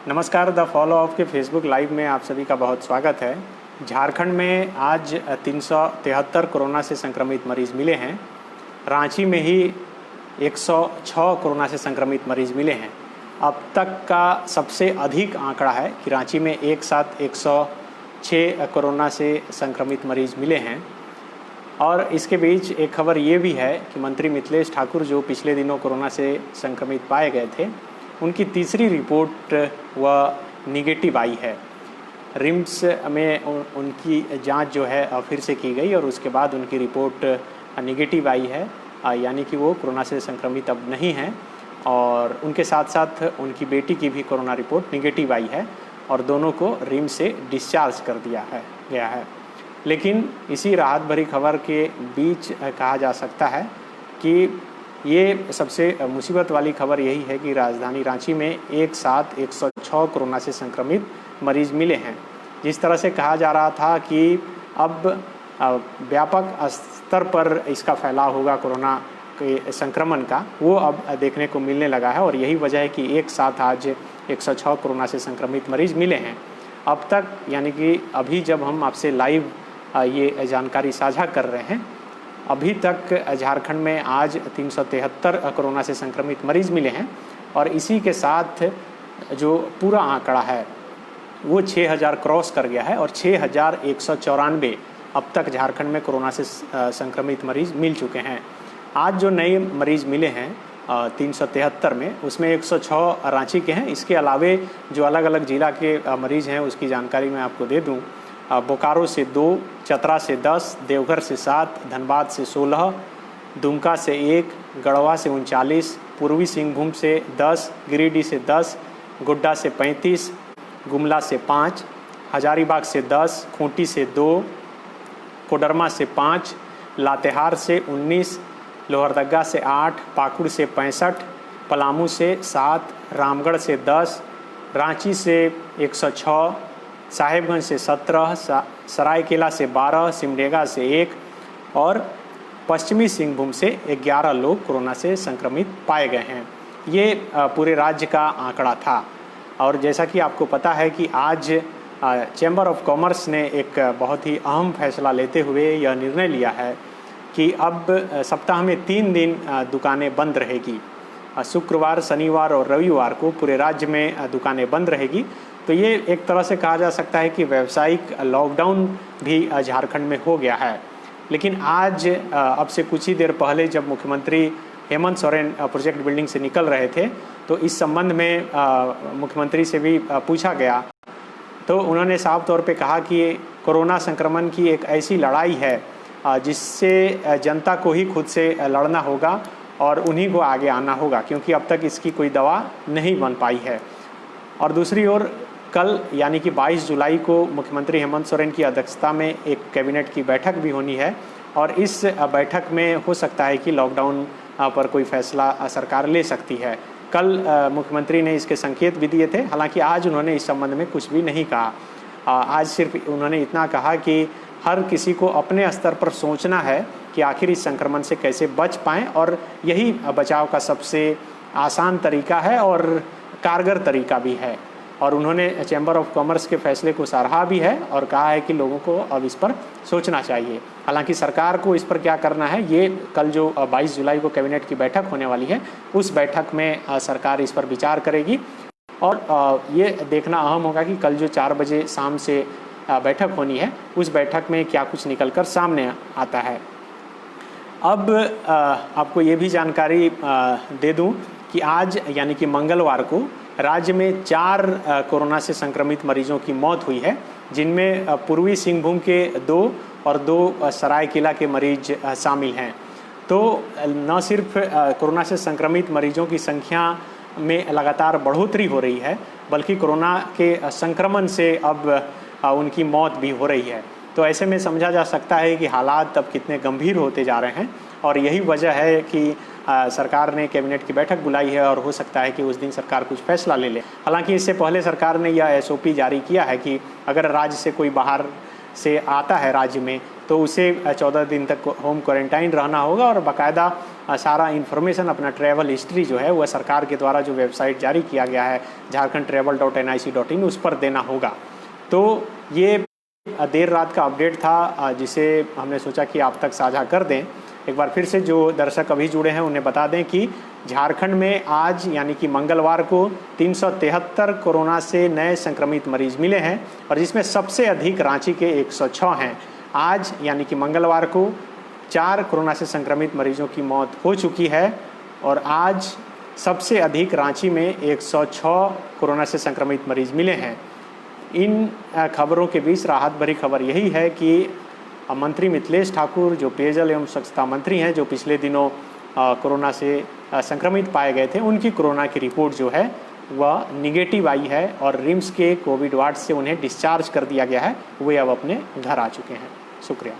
नमस्कार। The follow of के Facebook live में आप सभी का बहुत स्वागत है। झारखंड में आज 373 कोरोना से संक्रमित मरीज मिले हैं। रांची में ही 106 कोरोना से संक्रमित मरीज मिले हैं। अब तक का सबसे अधिक आंकड़ा है कि रांची में एक साथ 106 कोरोना से संक्रमित मरीज मिले हैं। और इसके बीच एक खबर ये भी है कि मंत्री मिथिलेश ठाकुर जो पिछले दिनों कोरोना से संक्रमित पाए गए थे, उनकी तीसरी रिपोर्ट वह निगेटिव आई है। रिम्स में उनकी जांच जो है फिर से की गई और उसके बाद उनकी रिपोर्ट निगेटिव आई है, यानी कि वो कोरोना से संक्रमित अब नहीं हैं। और उनके साथ साथ उनकी बेटी की भी कोरोना रिपोर्ट निगेटिव आई है और दोनों को रिम्स से डिस्चार्ज कर दिया गया है। लेकिन इसी राहत भरी खबर के बीच कहा जा सकता है कि ये सबसे मुसीबत वाली खबर यही है कि राजधानी रांची में एक साथ 106 कोरोना से संक्रमित मरीज मिले हैं। जिस तरह से कहा जा रहा था कि अब व्यापक स्तर पर इसका फैलाव होगा कोरोना के संक्रमण का, वो अब देखने को मिलने लगा है। और यही वजह है कि एक साथ आज 106 कोरोना से संक्रमित मरीज मिले हैं अब तक। यानी कि अभी जब हम आपसे लाइव ये जानकारी साझा कर रहे हैं, अभी तक झारखंड में आज 373 कोरोना से संक्रमित मरीज मिले हैं। और इसी के साथ जो पूरा आंकड़ा है वो 6000 क्रॉस कर गया है और 6194 अब तक झारखंड में कोरोना से संक्रमित मरीज मिल चुके हैं। आज जो नए मरीज मिले हैं 373 में, उसमें 106 रांची के हैं। इसके अलावे जो अलग अलग जिला के मरीज हैं उसकी जानकारी मैं आपको दे दूं। बोकारो से 2, चतरा से 10, देवघर से 7, धनबाद से 16, दुमका से 1, गढ़वा से 39, पूर्वी सिंहभूम से 10, गिरिडीह से 10, गोड्डा से 35, गुमला से 5, हजारीबाग से 10, खूंटी से 2, कोडरमा से 5, लातेहार से 19, लोहरदगा से 8, पाकुड़ से 65, पलामू से 7, रामगढ़ से 10, रांची से 106, साहेबगंज से 17, सरायकेला से 12, सिमडेगा से 1 और पश्चिमी सिंहभूम से 11 लोग कोरोना से संक्रमित पाए गए हैं। ये पूरे राज्य का आंकड़ा था। और जैसा कि आपको पता है कि आज चैम्बर ऑफ कॉमर्स ने एक बहुत ही अहम फैसला लेते हुए यह निर्णय लिया है कि अब सप्ताह में 3 दिन दुकानें बंद रहेगी। शुक्रवार, शनिवार और रविवार को पूरे राज्य में दुकानें बंद रहेगी। तो ये एक तरह से कहा जा सकता है कि व्यावसायिक लॉकडाउन भी झारखंड में हो गया है। लेकिन आज अब से कुछ ही देर पहले जब मुख्यमंत्री हेमंत सोरेन प्रोजेक्ट बिल्डिंग से निकल रहे थे, तो इस संबंध में मुख्यमंत्री से भी पूछा गया, तो उन्होंने साफ तौर पे कहा कि कोरोना संक्रमण की एक ऐसी लड़ाई है जिससे जनता को ही खुद से लड़ना होगा और उन्हीं को आगे आना होगा, क्योंकि अब तक इसकी कोई दवा नहीं बन पाई है। और दूसरी ओर कल यानी कि 22 जुलाई को मुख्यमंत्री हेमंत सोरेन की अध्यक्षता में एक कैबिनेट की बैठक भी होनी है और इस बैठक में हो सकता है कि लॉकडाउन पर कोई फैसला सरकार ले सकती है। कल मुख्यमंत्री ने इसके संकेत भी दिए थे, हालांकि आज उन्होंने इस संबंध में कुछ भी नहीं कहा। आज सिर्फ उन्होंने इतना कहा कि हर किसी को अपने स्तर पर सोचना है कि आखिर इस संक्रमण से कैसे बच पाएँ, और यही बचाव का सबसे आसान तरीका है और कारगर तरीका भी है। और उन्होंने चैम्बर ऑफ कॉमर्स के फैसले को सराहा भी है और कहा है कि लोगों को अब इस पर सोचना चाहिए। हालांकि सरकार को इस पर क्या करना है, ये कल जो 22 जुलाई को कैबिनेट की बैठक होने वाली है, उस बैठक में सरकार इस पर विचार करेगी। और ये देखना अहम होगा कि कल जो 4 बजे शाम से बैठक होनी है, उस बैठक में क्या कुछ निकल कर सामने आता है। अब आपको ये भी जानकारी दे दूँ कि आज यानी कि मंगलवार को राज्य में 4 कोरोना से संक्रमित मरीजों की मौत हुई है, जिनमें पूर्वी सिंहभूम के 2 और 2 सरायकेला के मरीज शामिल हैं। तो न सिर्फ कोरोना से संक्रमित मरीजों की संख्या में लगातार बढ़ोतरी हो रही है, बल्कि कोरोना के संक्रमण से अब उनकी मौत भी हो रही है। तो ऐसे में समझा जा सकता है कि हालात अब कितने गंभीर होते जा रहे हैं। और यही वजह है कि सरकार ने कैबिनेट की बैठक बुलाई है और हो सकता है कि उस दिन सरकार कुछ फैसला ले ले। हालांकि इससे पहले सरकार ने यह SOP जारी किया है कि अगर राज्य से कोई बाहर से आता है राज्य में, तो उसे 14 दिन तक होम क्वारंटाइन रहना होगा और बाकायदा सारा इन्फॉर्मेशन, अपना ट्रैवल हिस्ट्री जो है वह सरकार के द्वारा जो वेबसाइट जारी किया गया है jharkhandtravel.nic.in उस पर देना होगा। तो ये देर रात का अपडेट था जिसे हमने सोचा कि आप तक साझा कर दें। एक बार फिर से जो दर्शक अभी जुड़े हैं उन्हें बता दें कि झारखंड में आज यानी कि मंगलवार को 373 कोरोना से नए संक्रमित मरीज मिले हैं और जिसमें सबसे अधिक रांची के 106 हैं। आज यानी कि मंगलवार को 4 कोरोना से संक्रमित मरीजों की मौत हो चुकी है और आज सबसे अधिक रांची में 106 कोरोना से संक्रमित मरीज मिले हैं। इन खबरों के बीच राहत भरी खबर यही है कि मंत्री मिथिलेश ठाकुर जो पेयजल एवं स्वच्छता मंत्री हैं, जो पिछले दिनों कोरोना से संक्रमित पाए गए थे, उनकी कोरोना की रिपोर्ट जो है वह निगेटिव आई है और रिम्स के कोविड वार्ड से उन्हें डिस्चार्ज कर दिया गया है। वे अब अपने घर आ चुके हैं। शुक्रिया।